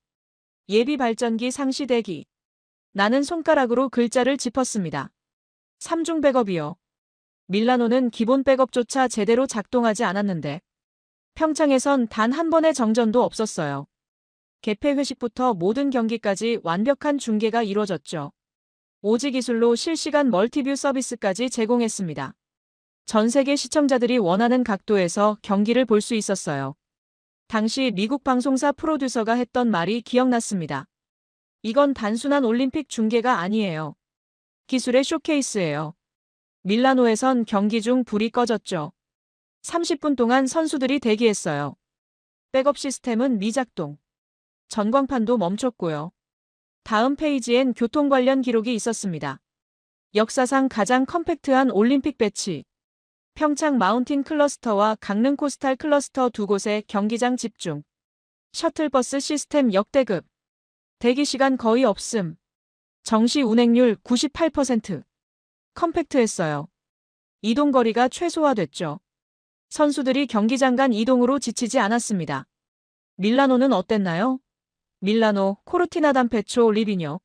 예비 발전기 상시 대기. 나는 손가락으로 글자를 짚었습니다. 3중 백업이요. 밀라노는 기본 백업조차 제대로 작동하지 않았는데. 평창에선 단 한 번의 정전도 없었어요. 개폐 회식부터 모든 경기까지 완벽한 중계가 이루어졌죠. 오지 기술로 실시간 멀티뷰 서비스까지 제공했습니다. 전 세계 시청자들이 원하는 각도에서 경기를 볼 수 있었어요. 당시 미국 방송사 프로듀서가 했던 말이 기억났습니다. 이건 단순한 올림픽 중계가 아니에요. 기술의 쇼케이스예요. 밀라노에선 경기 중 불이 꺼졌죠. 30분 동안 선수들이 대기했어요. 백업 시스템은 미작동. 전광판도 멈췄고요. 다음 페이지엔 교통 관련 기록이 있었습니다. 역사상 가장 컴팩트한 올림픽 배치. 평창 마운틴 클러스터와 강릉 코스탈 클러스터 두 곳의 경기장 집중. 셔틀버스 시스템 역대급. 대기시간 거의 없음. 정시 운행률 98%. 컴팩트했어요. 이동거리가 최소화됐죠. 선수들이 경기장 간 이동으로 지치지 않았습니다. 밀라노는 어땠나요? 밀라노, 코르티나 담페초, 리비뇨.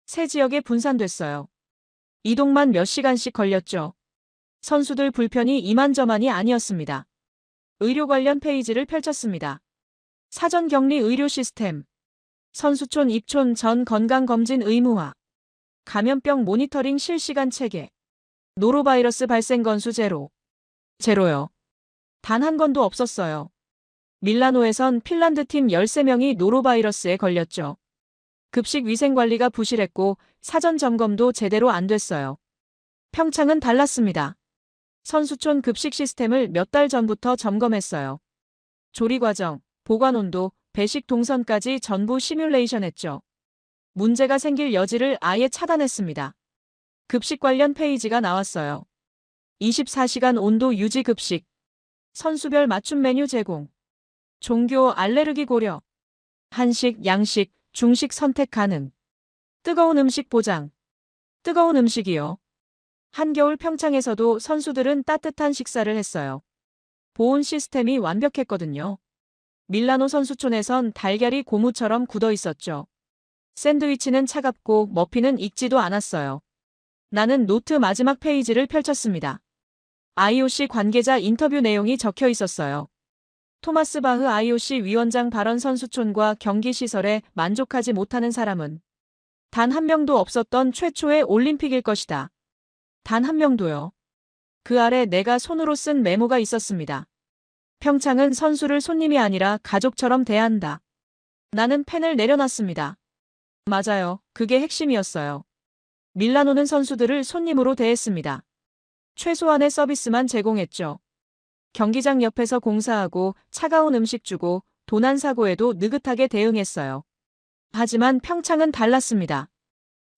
세 지역에 분산됐어요. 이동만 몇 시간씩 걸렸죠. 선수들 불편이 이만저만이 아니었습니다. 의료 관련 페이지를 펼쳤습니다. 사전 격리 의료 시스템. 선수촌 입촌 전 건강검진 의무화. 감염병 모니터링 실시간 체계. 노로바이러스 발생 건수 제로. 제로요. 단 한 건도 없었어요. 밀라노에선 핀란드 팀 13명이 노로바이러스에 걸렸죠. 급식 위생 관리가 부실했고 사전 점검도 제대로 안 됐어요. 평창은 달랐습니다. 선수촌 급식 시스템을 몇 달 전부터 점검했어요. 조리 과정, 보관 온도, 배식 동선까지 전부 시뮬레이션했죠. 문제가 생길 여지를 아예 차단했습니다. 급식 관련 페이지가 나왔어요. 24시간 온도 유지 급식. 선수별 맞춤 메뉴 제공. 종교 알레르기 고려. 한식, 양식, 중식 선택 가능. 뜨거운 음식 보장. 뜨거운 음식이요. 한겨울 평창에서도 선수들은 따뜻한 식사를 했어요. 보온 시스템이 완벽했거든요. 밀라노 선수촌에선 달걀이 고무처럼 굳어 있었죠. 샌드위치는 차갑고 머피는 익지도 않았어요. 나는 노트 마지막 페이지를 펼쳤습니다. IOC 관계자 인터뷰 내용이 적혀 있었어요. 토마스 바흐 IOC 위원장 발언 선수촌과 경기 시설에 만족하지 못하는 사람은 단 한 명도 없었던 최초의 올림픽일 것이다. 단 한 명도요. 그 아래 내가 손으로 쓴 메모가 있었습니다. 평창은 선수를 손님이 아니라 가족처럼 대한다. 나는 펜을 내려놨습니다. 맞아요. 그게 핵심이었어요. 밀라노는 선수들을 손님으로 대했습니다. 최소한의 서비스만 제공했죠. 경기장 옆에서 공사하고 차가운 음식 주고 도난 사고에도 느긋하게 대응했어요. 하지만 평창은 달랐습니다.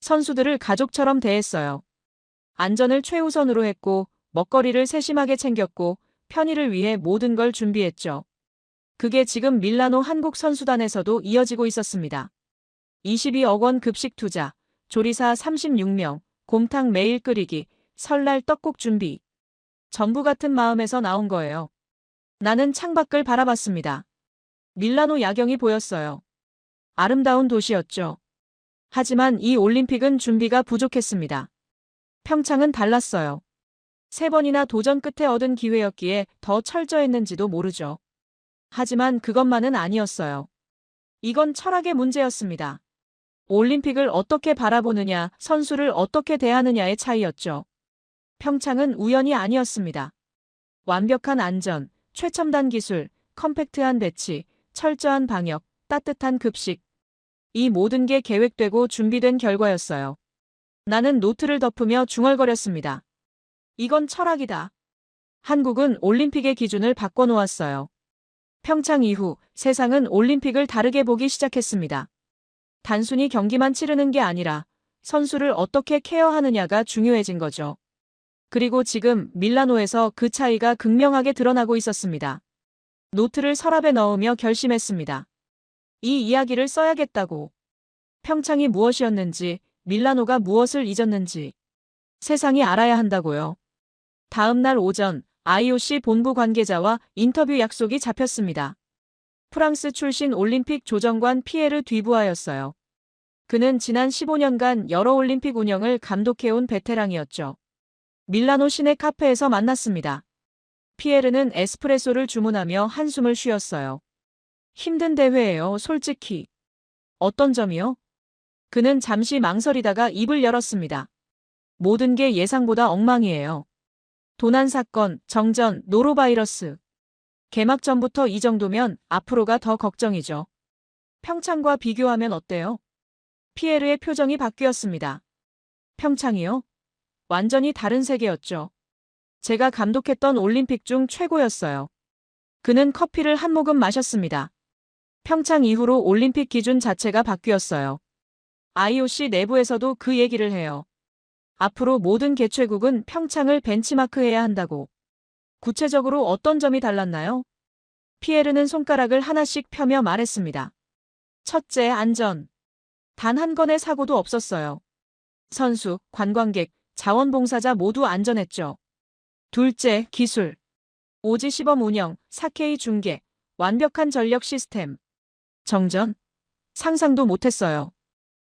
선수들을 가족처럼 대했어요. 안전을 최우선으로 했고 먹거리를 세심하게 챙겼고 편의를 위해 모든 걸 준비했죠. 그게 지금 밀라노 한국 선수단에서도 이어지고 있었습니다. 22억 원 급식 투자, 조리사 36명, 곰탕 매일 끓이기, 설날 떡국 준비. 전부 같은 마음에서 나온 거예요. 나는 창밖을 바라봤습니다. 밀라노 야경이 보였어요. 아름다운 도시였죠. 하지만 이 올림픽은 준비가 부족했습니다. 평창은 달랐어요. 3번이나 도전 끝에 얻은 기회였기에 더 철저했는지도 모르죠. 하지만 그것만은 아니었어요. 이건 철학의 문제였습니다. 올림픽을 어떻게 바라보느냐, 선수를 어떻게 대하느냐의 차이였죠. 평창은 우연이 아니었습니다. 완벽한 안전, 최첨단 기술, 컴팩트한 배치, 철저한 방역, 따뜻한 급식. 이 모든 게 계획되고 준비된 결과였어요. 나는 노트를 덮으며 중얼거렸습니다. 이건 철학이다. 한국은 올림픽의 기준을 바꿔놓았어요. 평창 이후 세상은 올림픽을 다르게 보기 시작했습니다. 단순히 경기만 치르는 게 아니라 선수를 어떻게 케어하느냐가 중요해진 거죠. 그리고 지금 밀라노에서 그 차이가 극명하게 드러나고 있었습니다. 노트를 서랍에 넣으며 결심했습니다. 이 이야기를 써야겠다고. 평창이 무엇이었는지, 밀라노가 무엇을 잊었는지 세상이 알아야 한다고요. 다음 날 오전 IOC 본부 관계자와 인터뷰 약속이 잡혔습니다. 프랑스 출신 올림픽 조정관 피에르 뒤부아였어요. 그는 지난 15년간 여러 올림픽 운영을 감독해온 베테랑이었죠. 밀라노 시내 카페에서 만났습니다. 피에르는 에스프레소를 주문하며 한숨을 쉬었어요. 힘든 대회예요, 솔직히. 어떤 점이요? 그는 잠시 망설이다가 입을 열었습니다. 모든 게 예상보다 엉망이에요. 도난 사건, 정전, 노로바이러스. 개막 전부터 이 정도면 앞으로가 더 걱정이죠. 평창과 비교하면 어때요? 피에르의 표정이 바뀌었습니다. 평창이요? 완전히 다른 세계였죠. 제가 감독했던 올림픽 중 최고였어요. 그는 커피를 한 모금 마셨습니다. 평창 이후로 올림픽 기준 자체가 바뀌었어요. IOC 내부에서도 그 얘기를 해요. 앞으로 모든 개최국은 평창을 벤치마크해야 한다고. 구체적으로 어떤 점이 달랐나요? 피에르는 손가락을 하나씩 펴며 말했습니다. 첫째, 안전. 단 한 건의 사고도 없었어요. 선수, 관광객, 자원봉사자 모두 안전했죠. 둘째, 기술. 오지 시범 운영, 4K 중계, 완벽한 전력 시스템. 정전? 상상도 못했어요.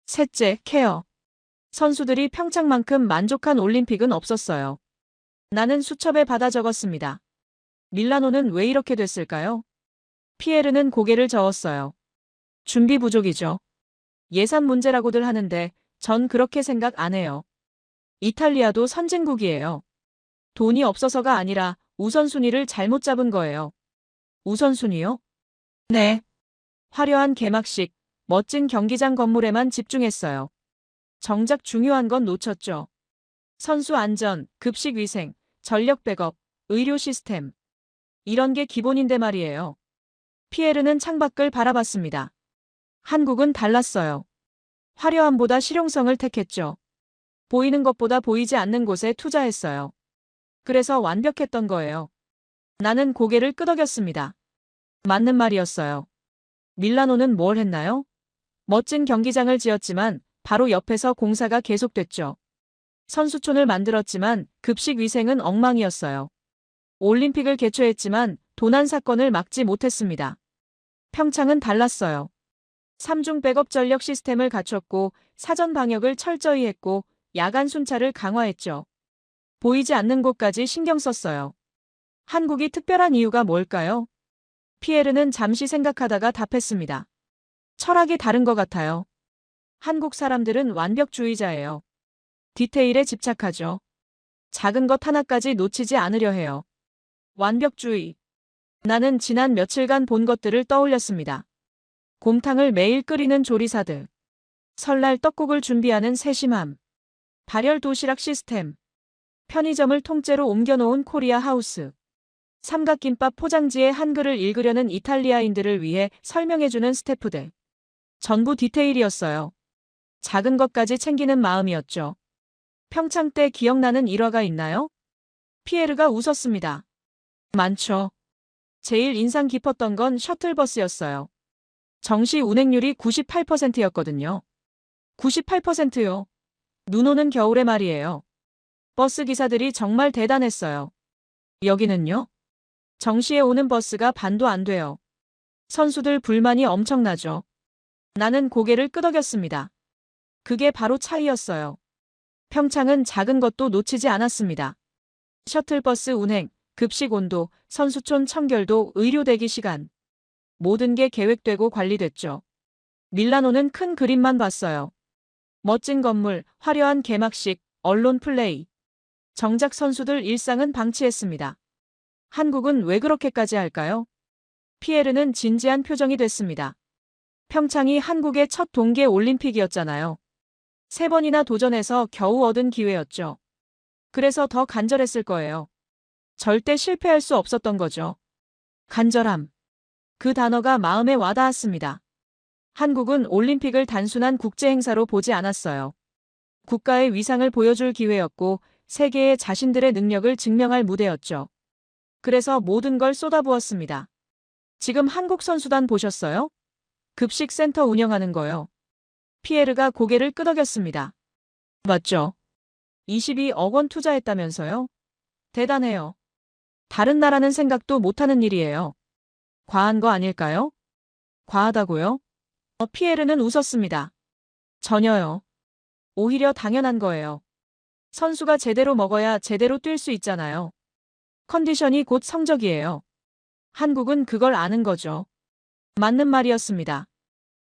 셋째, 케어. 선수들이 평창만큼 만족한 올림픽은 없었어요. 나는 수첩에 받아 적었습니다. 밀라노는 왜 이렇게 됐을까요? 피에르는 고개를 저었어요. 준비 부족이죠. 예산 문제라고들 하는데 전 그렇게 생각 안 해요. 이탈리아도 선진국이에요. 돈이 없어서가 아니라 우선순위를 잘못 잡은 거예요. 우선순위요? 네. 화려한 개막식, 멋진 경기장 건물에만 집중했어요. 정작 중요한 건 놓쳤죠. 선수 안전, 급식 위생, 전력 백업, 의료 시스템. 이런 게 기본인데 말이에요. 피에르는 창밖을 바라봤습니다. 한국은 달랐어요. 화려함보다 실용성을 택했죠. 보이는 것보다 보이지 않는 곳에 투자했어요. 그래서 완벽했던 거예요. 나는 고개를 끄덕였습니다. 맞는 말이었어요. 밀라노는 뭘 했나요? 멋진 경기장을 지었지만 바로 옆에서 공사가 계속됐죠. 선수촌을 만들었지만 급식 위생은 엉망이었어요. 올림픽을 개최했지만 도난 사건을 막지 못했습니다. 평창은 달랐어요. 3중 백업 전력 시스템을 갖췄고 사전 방역을 철저히 했고 야간 순찰을 강화했죠. 보이지 않는 곳까지 신경 썼어요. 한국이 특별한 이유가 뭘까요? 피에르는 잠시 생각하다가 답했습니다. 철학이 다른 것 같아요. 한국 사람들은 완벽주의자예요. 디테일에 집착하죠. 작은 것 하나까지 놓치지 않으려 해요. 완벽주의. 나는 지난 며칠간 본 것들을 떠올렸습니다. 곰탕을 매일 끓이는 조리사들. 설날 떡국을 준비하는 세심함. 발열 도시락 시스템. 편의점을 통째로 옮겨놓은 코리아 하우스. 삼각김밥 포장지에 한글을 읽으려는 이탈리아인들을 위해 설명해주는 스태프들. 전부 디테일이었어요. 작은 것까지 챙기는 마음이었죠. 평창 때 기억나는 일화가 있나요? 피에르가 웃었습니다. 많죠. 제일 인상 깊었던 건 셔틀버스였어요. 정시 운행률이 98%였거든요. 98%요. 눈 오는 겨울에 말이에요. 버스 기사들이 정말 대단했어요. 여기는요? 정시에 오는 버스가 반도 안 돼요. 선수들 불만이 엄청나죠. 나는 고개를 끄덕였습니다. 그게 바로 차이였어요. 평창은 작은 것도 놓치지 않았습니다. 셔틀버스 운행, 급식 온도, 선수촌 청결도, 의료 대기 시간. 모든 게 계획되고 관리됐죠. 밀라노는 큰 그림만 봤어요. 멋진 건물, 화려한 개막식, 언론 플레이. 정작 선수들 일상은 방치했습니다. 한국은 왜 그렇게까지 할까요? 피에르는 진지한 표정이 됐습니다. 평창이 한국의 첫 동계 올림픽이었잖아요. 3번이나 도전해서 겨우 얻은 기회였죠. 그래서 더 간절했을 거예요. 절대 실패할 수 없었던 거죠. 간절함. 그 단어가 마음에 와닿았습니다. 한국은 올림픽을 단순한 국제 행사로 보지 않았어요. 국가의 위상을 보여줄 기회였고 세계에 자신들의 능력을 증명할 무대였죠. 그래서 모든 걸 쏟아부었습니다. 지금 한국 선수단 보셨어요? 급식 센터 운영하는 거요. 피에르가 고개를 끄덕였습니다. 맞죠? 22억 원 투자했다면서요? 대단해요. 다른 나라는 생각도 못하는 일이에요. 과한 거 아닐까요? 과하다고요? 피에르는 웃었습니다. 전혀요. 오히려 당연한 거예요. 선수가 제대로 먹어야 제대로 뛸 수 있잖아요. 컨디션이 곧 성적이에요. 한국은 그걸 아는 거죠. 맞는 말이었습니다.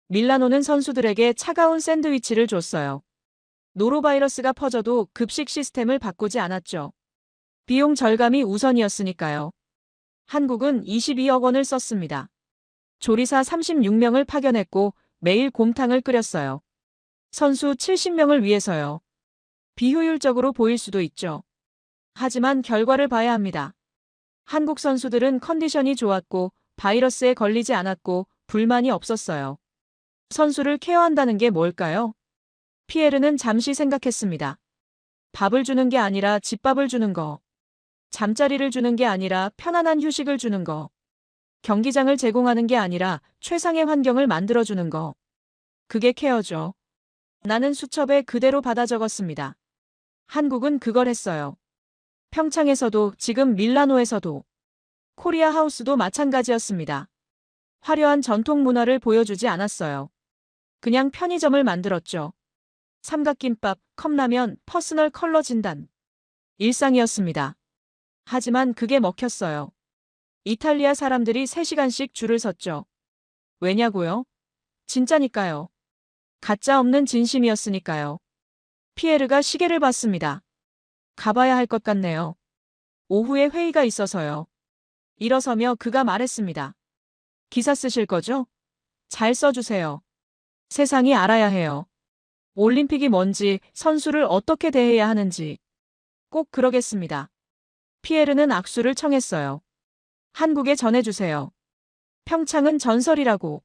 밀라노는 선수들에게 차가운 샌드위치를 줬어요. 노로바이러스가 퍼져도 급식 시스템을 바꾸지 않았죠. 비용 절감이 우선이었으니까요. 한국은 22억 원을 썼습니다. 조리사 36명을 파견했고 매일 곰탕을 끓였어요. 선수 70명을 위해서요. 비효율적으로 보일 수도 있죠. 하지만 결과를 봐야 합니다. 한국 선수들은 컨디션이 좋았고 바이러스에 걸리지 않았고 불만이 없었어요. 선수를 케어한다는 게 뭘까요? 피에르는 잠시 생각했습니다. 밥을 주는 게 아니라 집밥을 주는 거. 잠자리를 주는 게 아니라 편안한 휴식을 주는 거. 경기장을 제공하는 게 아니라 최상의 환경을 만들어주는 거. 그게 케어죠. 나는 수첩에 그대로 받아 적었습니다. 한국은 그걸 했어요. 평창에서도 지금 밀라노에서도. 코리아 하우스도 마찬가지였습니다. 화려한 전통 문화를 보여주지 않았어요. 그냥 편의점을 만들었죠. 삼각김밥, 컵라면, 퍼스널 컬러 진단. 일상이었습니다. 하지만 그게 먹혔어요. 이탈리아 사람들이 3시간씩 줄을 섰죠. 왜냐고요? 진짜니까요. 가짜 없는 진심이었으니까요. 피에르가 시계를 봤습니다. 가봐야 할 것 같네요. 오후에 회의가 있어서요. 일어서며 그가 말했습니다. 기사 쓰실 거죠? 잘 써주세요. 세상이 알아야 해요. 올림픽이 뭔지, 선수를 어떻게 대해야 하는지. 꼭 그러겠습니다. 피에르는 악수를 청했어요. 한국에 전해주세요. 평창은 전설이라고.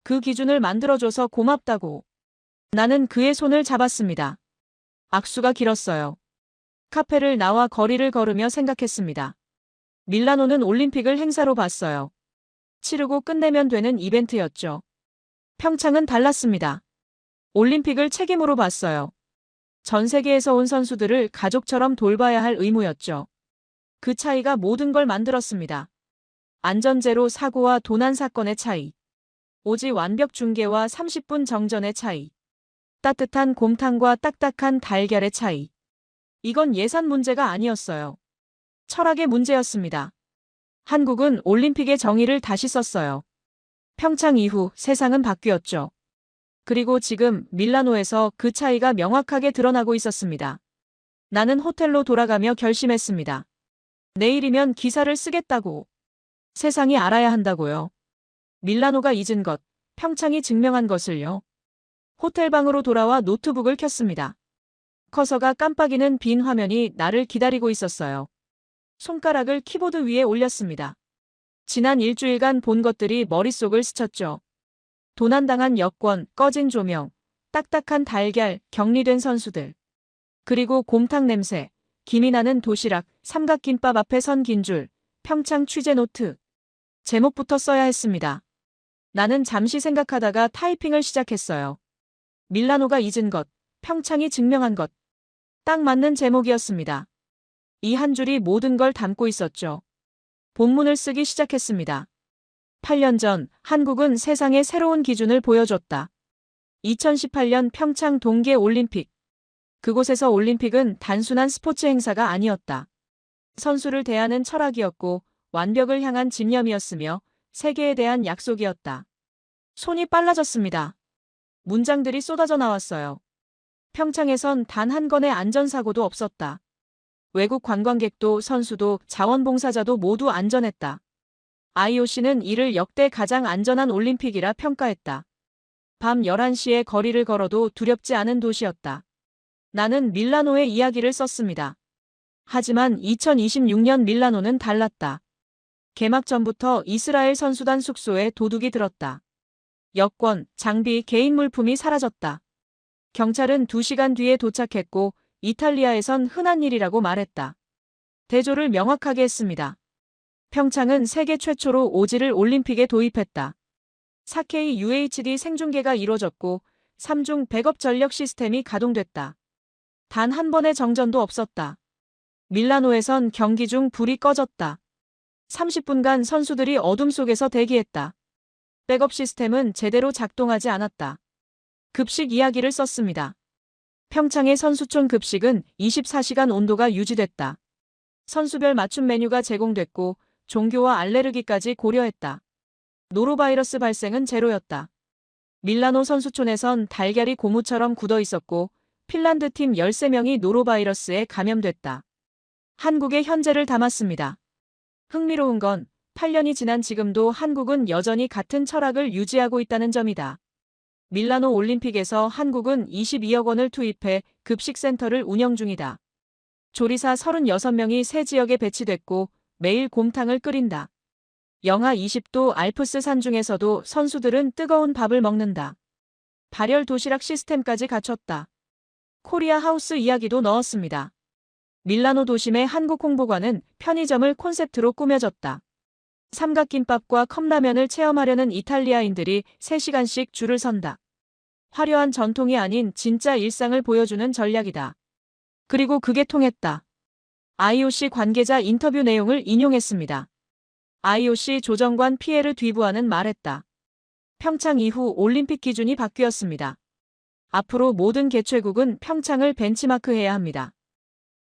그 기준을 만들어줘서 고맙다고. 나는 그의 손을 잡았습니다. 악수가 길었어요. 카페를 나와 거리를 걸으며 생각했습니다. 밀라노는 올림픽을 행사로 봤어요. 치르고 끝내면 되는 이벤트였죠. 평창은 달랐습니다. 올림픽을 책임으로 봤어요. 전 세계에서 온 선수들을 가족처럼 돌봐야 할 의무였죠. 그 차이가 모든 걸 만들었습니다. 안전제로 사고와 도난 사건의 차이. 오지 완벽 중계와 30분 정전의 차이. 따뜻한 곰탕과 딱딱한 달걀의 차이. 이건 예산 문제가 아니었어요. 철학의 문제였습니다. 한국은 올림픽의 정의를 다시 썼어요. 평창 이후 세상은 바뀌었죠. 그리고 지금 밀라노에서 그 차이가 명확하게 드러나고 있었습니다. 나는 호텔로 돌아가며 결심했습니다. 내일이면 기사를 쓰겠다고. 세상이 알아야 한다고요. 밀라노가 잊은 것, 평창이 증명한 것을요. 호텔방으로 돌아와 노트북을 켰습니다. 커서가 깜빡이는 빈 화면이 나를 기다리고 있었어요. 손가락을 키보드 위에 올렸습니다. 지난 일주일간 본 것들이 머릿속을 스쳤죠. 도난당한 여권, 꺼진 조명, 딱딱한 달걀, 격리된 선수들. 그리고 곰탕 냄새, 김이 나는 도시락, 삼각김밥 앞에 선 긴 줄, 평창 취재 노트. 제목부터 써야 했습니다. 나는 잠시 생각하다가 타이핑을 시작했어요. 밀라노가 잊은 것, 평창이 증명한 것. 딱 맞는 제목이었습니다. 이 한 줄이 모든 걸 담고 있었죠. 본문을 쓰기 시작했습니다. 8년 전 한국은 세상에 새로운 기준을 보여줬다. 2018년 평창 동계 올림픽. 그곳에서 올림픽은 단순한 스포츠 행사가 아니었다. 선수를 대하는 철학이었고 완벽을 향한 집념이었으며 세계에 대한 약속이었다. 손이 빨라졌습니다. 문장들이 쏟아져 나왔어요. 평창에선 단 한 건의 안전사고도 없었다. 외국 관광객도 선수도 자원봉사자도 모두 안전했다. IOC는 이를 역대 가장 안전한 올림픽이라 평가했다. 밤 11시에 거리를 걸어도 두렵지 않은 도시였다. 나는 밀라노의 이야기를 썼습니다. 하지만 2026년 밀라노는 달랐다. 개막 전부터 이스라엘 선수단 숙소에 도둑이 들었다. 여권, 장비, 개인 물품이 사라졌다. 경찰은 2시간 뒤에 도착했고 이탈리아에선 흔한 일이라고 말했다. 대조를 명확하게 했습니다. 평창은 세계 최초로 오지를 올림픽에 도입했다. 4K UHD 생중계가 이뤄졌고 3중 백업 전력 시스템이 가동됐다. 단 한 번의 정전도 없었다. 밀라노에선 경기 중 불이 꺼졌다. 30분간 선수들이 어둠 속에서 대기했다. 백업 시스템은 제대로 작동하지 않았다. 급식 이야기를 썼습니다. 평창의 선수촌 급식은 24시간 온도가 유지됐다. 선수별 맞춤 메뉴가 제공됐고 종교와 알레르기까지 고려했다. 노로바이러스 발생은 제로였다. 밀라노 선수촌에선 달걀이 고무처럼 굳어 있었고 핀란드 팀 13명이 노로바이러스에 감염됐다. 한국의 현재를 담았습니다. 흥미로운 건 8년이 지난 지금도 한국은 여전히 같은 철학을 유지하고 있다는 점이다. 밀라노 올림픽에서 한국은 22억 원을 투입해 급식센터를 운영 중이다. 조리사 36명이 세 지역에 배치됐고 매일 곰탕을 끓인다. 영하 20도 알프스 산중에서도 선수들은 뜨거운 밥을 먹는다. 발열 도시락 시스템까지 갖췄다. 코리아 하우스 이야기도 넣었습니다. 밀라노 도심의 한국 홍보관은 편의점을 콘셉트로 꾸며졌다. 삼각김밥과 컵라면을 체험하려는 이탈리아인들이 3시간씩 줄을 선다. 화려한 전통이 아닌 진짜 일상을 보여주는 전략이다. 그리고 그게 통했다. IOC 관계자 인터뷰 내용을 인용했습니다. IOC 조정관 피에르 뒤부아는 말했다. 평창 이후 올림픽 기준이 바뀌었습니다. 앞으로 모든 개최국은 평창을 벤치마크해야 합니다.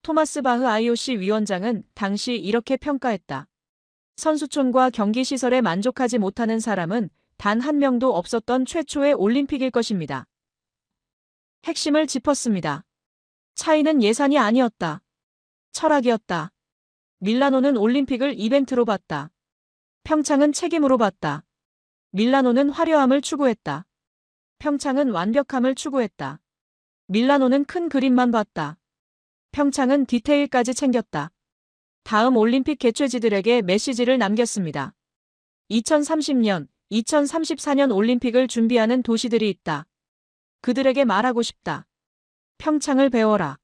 토마스 바흐 IOC 위원장은 당시 이렇게 평가했다. 선수촌과 경기시설에 만족하지 못하는 사람은 단 한 명도 없었던 최초의 올림픽일 것입니다. 핵심을 짚었습니다. 차이는 예산이 아니었다. 철학이었다. 밀라노는 올림픽을 이벤트로 봤다. 평창은 책임으로 봤다. 밀라노는 화려함을 추구했다. 평창은 완벽함을 추구했다. 밀라노는 큰 그림만 봤다. 평창은 디테일까지 챙겼다. 다음 올림픽 개최지들에게 메시지를 남겼습니다. 2030년, 2034년 올림픽을 준비하는 도시들이 있다. 그들에게 말하고 싶다. 평창을 배워라.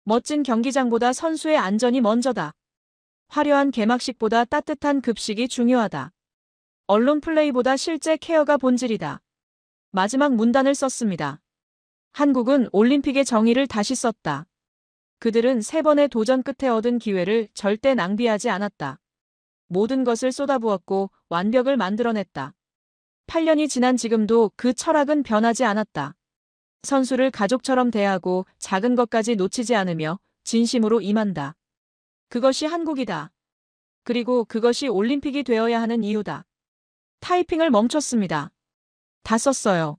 멋진 경기장보다 선수의 안전이 먼저다. 화려한 개막식보다 따뜻한 급식이 중요하다. 언론 플레이보다 실제 케어가 본질이다. 마지막 문단을 썼습니다. 한국은 올림픽의 정의를 다시 썼다. 그들은 3번의 도전 끝에 얻은 기회를 절대 낭비하지 않았다. 모든 것을 쏟아부었고 완벽을 만들어냈다. 8년이 지난 지금도 그 철학은 변하지 않았다. 선수를 가족처럼 대하고 작은 것까지 놓치지 않으며 진심으로 임한다. 그것이 한국이다. 그리고 그것이 올림픽이 되어야 하는 이유다. 타이핑을 멈췄습니다. 다 썼어요.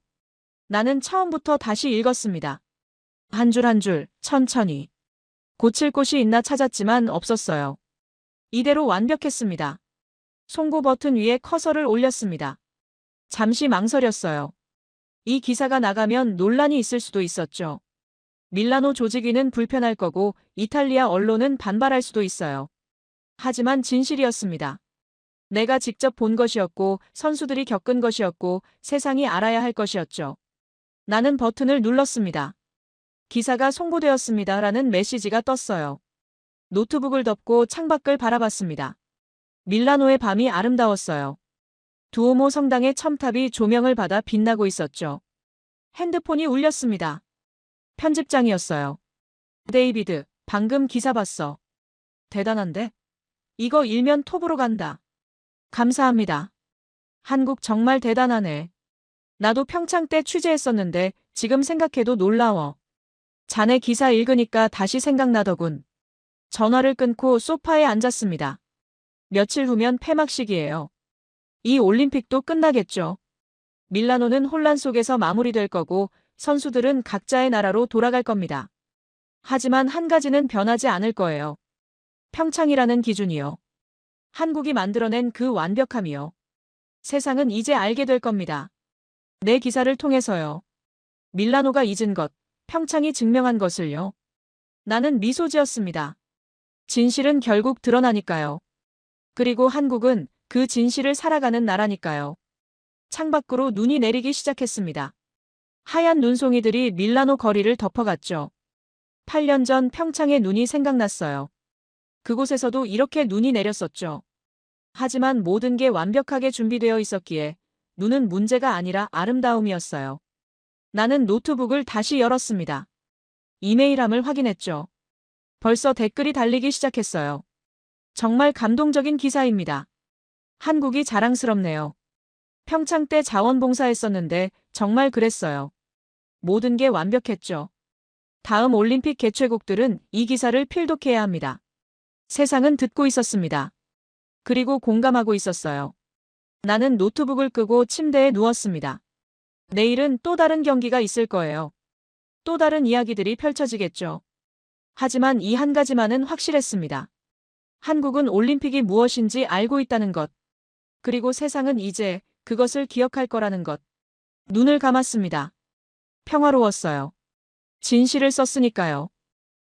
나는 처음부터 다시 읽었습니다. 한 줄 한 줄, 천천히. 고칠 곳이 있나 찾았지만 없었어요. 이대로 완벽했습니다. 송고 버튼 위에 커서를 올렸습니다. 잠시 망설였어요. 이 기사가 나가면 논란이 있을 수도 있었죠. 밀라노 조직위는 불편할 거고 이탈리아 언론은 반발할 수도 있어요. 하지만 진실이었습니다. 내가 직접 본 것이었고 선수들이 겪은 것이었고 세상이 알아야 할 것이었죠. 나는 버튼을 눌렀습니다. 기사가 송고되었습니다라는 메시지가 떴어요. 노트북을 덮고 창밖을 바라봤습니다. 밀라노의 밤이 아름다웠어요. 두오모 성당의 첨탑이 조명을 받아 빛나고 있었죠. 핸드폰이 울렸습니다. 편집장이었어요. 데이비드, 방금 기사 봤어. 대단한데? 이거 일면 톱으로 간다. 감사합니다. 한국 정말 대단하네. 나도 평창 때 취재했었는데 지금 생각해도 놀라워. 자네 기사 읽으니까 다시 생각나더군. 전화를 끊고 소파에 앉았습니다. 며칠 후면 폐막식이에요. 이 올림픽도 끝나겠죠. 밀라노는 혼란 속에서 마무리될 거고 선수들은 각자의 나라로 돌아갈 겁니다. 하지만 한 가지는 변하지 않을 거예요. 평창이라는 기준이요. 한국이 만들어낸 그 완벽함이요. 세상은 이제 알게 될 겁니다. 내 기사를 통해서요. 밀라노가 잊은 것, 평창이 증명한 것을요. 나는 미소 지었습니다. 진실은 결국 드러나니까요. 그리고 한국은 그 진실을 살아가는 나라니까요. 창밖으로 눈이 내리기 시작했습니다. 하얀 눈송이들이 밀라노 거리를 덮어갔죠. 8년 전 평창의 눈이 생각났어요. 그곳에서도 이렇게 눈이 내렸었죠. 하지만 모든 게 완벽하게 준비되어 있었기에 눈은 문제가 아니라 아름다움이었어요. 나는 노트북을 다시 열었습니다. 이메일함을 확인했죠. 벌써 댓글이 달리기 시작했어요. 정말 감동적인 기사입니다. 한국이 자랑스럽네요. 평창 때 자원봉사했었는데 정말 그랬어요. 모든 게 완벽했죠. 다음 올림픽 개최국들은 이 기사를 필독해야 합니다. 세상은 듣고 있었습니다. 그리고 공감하고 있었어요. 나는 노트북을 끄고 침대에 누웠습니다. 내일은 또 다른 경기가 있을 거예요. 또 다른 이야기들이 펼쳐지겠죠. 하지만 이 한 가지만은 확실했습니다. 한국은 올림픽이 무엇인지 알고 있다는 것. 그리고 세상은 이제 그것을 기억할 거라는 것. 눈을 감았습니다. 평화로웠어요. 진실을 썼으니까요.